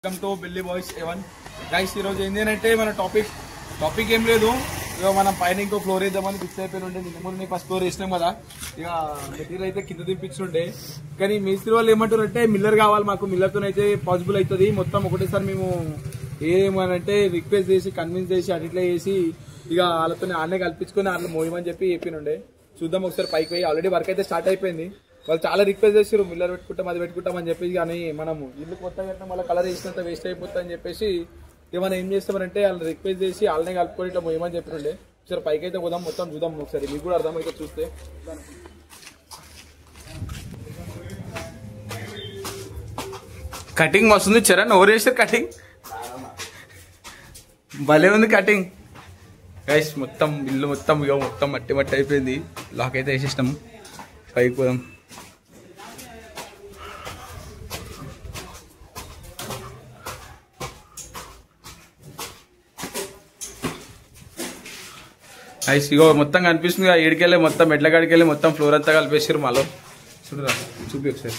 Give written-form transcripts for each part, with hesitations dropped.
Welcome to Billy Boys everyone guys. ఈరోజు ఏంటంటే మన టాపిక్ ఏం లేదు. ఇక మనం పైన ఇంకో ఫ్లోర్ వేద్దామని ఫిక్స్ అయిపోయి ఉండే. నిన్న ఫస్ట్ ఫ్లోర్ వేసినాం కదా, ఇక మెటీరియల్ అయితే కింద దింపించుండే. కానీ మేస్త్రి వాళ్ళు ఏమంటారంటే మిల్లర్ కావాలి మాకు, మిల్లర్తో అయితే పాసిబుల్ అవుతుంది. మొత్తం ఒకటేసారి మేము ఏమనంటే రిక్వెస్ట్ చేసి కన్విన్స్ చేసి అట్లా చేసి ఇక వాళ్ళతో ఆడనే కల్పించుకొని అట్లా మోయమని చెప్పినుండే. చూద్దాం ఒకసారి పైకి పోయి. ఆల్రెడీ వర్క్ అయితే స్టార్ట్ అయిపోయింది. వాళ్ళు చాలా రిక్వెస్ట్ చేసారు మిల్లర్ పెట్టుకుంటాం అది పెట్టుకుంటాం అని చెప్పేసి. కానీ మనము ఇల్లు కొత్తగా కట్టినా మళ్ళీ కలర్ వేసినంత వేస్ట్ అయిపోతుంది అని చెప్పేసి ఏమైనా ఏం చేస్తామంటే వాళ్ళు రిక్వెస్ట్ చేసి వాళ్ళనే కలుపుకొని ఇట్లా మోయమని చెప్పినుండే. ఒకసారి పైకి అయితే పోదాం, మొత్తం చూద్దాం ఒకసారి, మీకు కూడా అర్థమైతే చూస్తే. కటింగ్ వస్తుంది చరణ్, ఎవరు చేస్తారు కటింగ్? భలే ఉంది కటింగ్ గైస్. మొత్తం ఇల్లు మొత్తం ఇక మొత్తం మట్టి మట్టి అయిపోయింది. లాక్ అయితే వేసేసినాం. పైకి పోదాం. ఐస్ ఇగో మొత్తం కనిపిస్తుంది. ఏడికెళ్ళి మొత్తం మెట్ల కాడికెళ్ళి మొత్తం ఫ్లోర్ అంతా కలిపేసారు. మాలో చూడరా, చూపి ఒకసారి.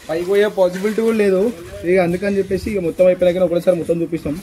పైకి పోయే పాసిబిలిటీ కూడా లేదు ఇక, అందుకని చెప్పేసి ఇక మొత్తం అయిపోయినాక ఒకటేసారి మొత్తం చూపిస్తాం.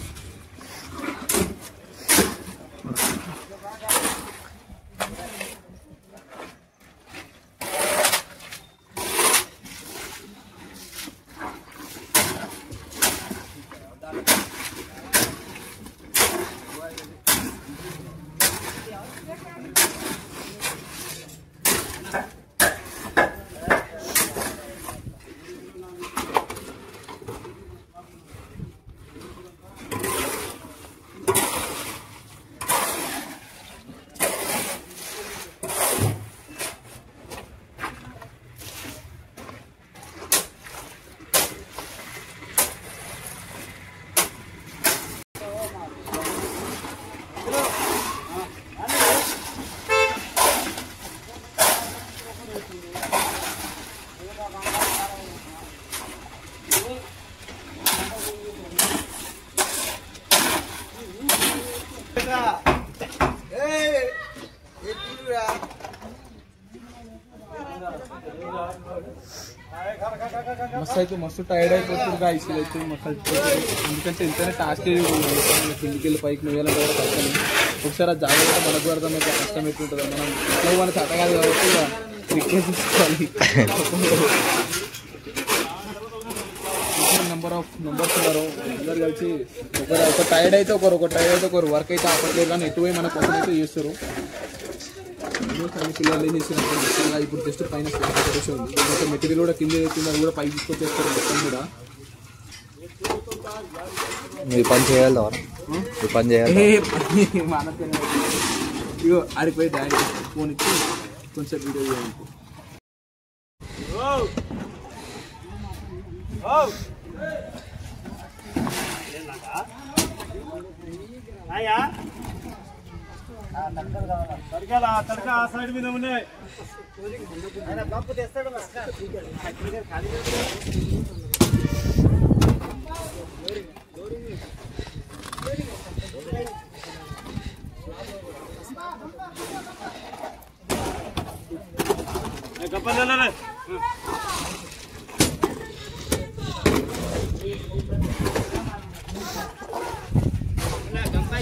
మస్తు అయితే మస్తు టైర్డ్ అయిపోతుంది గాయస్. అయితే మస్తు ఎందుకంటే ఇంతనే టాస్క్ కిందికి వెళ్ళి పైకి నువ్వేలంటే కూడా కష్టం. ఒకసారి ఆ జాగ్రత్త మనకు అర్థమైతే కష్టం ఎట్లుంటుందో. మనం ఇంట్లో మన చేత కాదు కాబట్టి రిక్వెస్ట్ తీసుకోవాలి. మెంబర్స్ ఉన్నారు అందరు కలిసి ఒక టైర్డ్ అయితే ఒకరు వర్క్ అయితే ఆపట్లేదు. కానీ ఎటువై మన కోసం అయితే చేస్తారు. పిల్లలు ఏం చేసినప్పుడు ఇప్పుడు జస్ట్ పైన ఉంది. మెటీరియల్ కూడా కింద అది కూడా పైకి తీసుకొచ్చేస్తారు. మొత్తం కూడా పని చేయాలి, పని చేయాలి. ఇగో ఆడిపోయి డాడీ ఫోన్ ఇచ్చి కొంచెం వీడియో చేయాలి. తడక ఆ సైడ్ మీద ఉన్నాయి. గప్పలే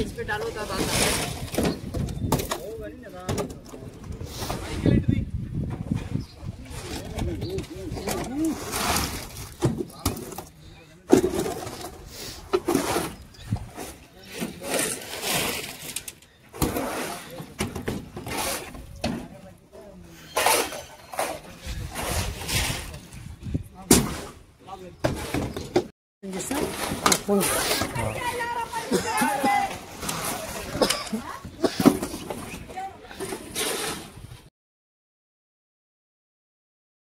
इस पे डालो तब आता है। Yes, sir.